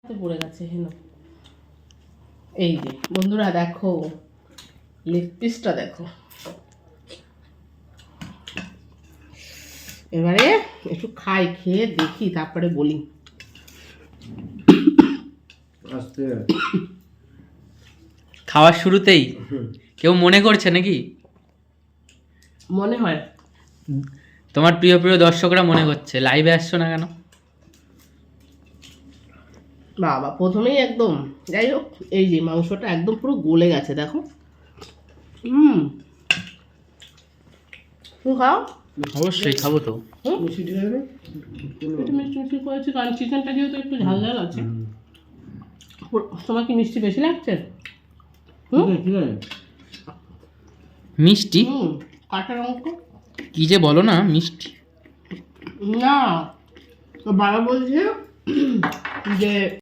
পড়ে গেছে হেন। এই যে বন্ধুরা দেখো লেগ পিসটা দেখো। এবারে একটু খাই, খেয়ে দেখি তারপরে বলি। খাওয়ার শুরুতেই কেউ মনে করছে নাকি? মনে হয় তোমার প্রিয় প্রিয় দর্শকরা মনে করছে লাইভে আসছো না কেন? বাবা প্রথমেই একদম, যাই হোক এই যে মাংসটা একদম পুরো গলে গেছে দেখো। তুমি খাও। অবশ্যই খাবো তো। একটু মিষ্টি মিষ্টি করেছি কারণ চিকেনটা যেহেতু একটু ঝাল ঝাল আছে। তোমার কি মিষ্টি বেশি লাগছে? মিষ্টি? কাঁচা লঙ্কা কি যে বলো না, মিষ্টি না। বাবা বলছে যে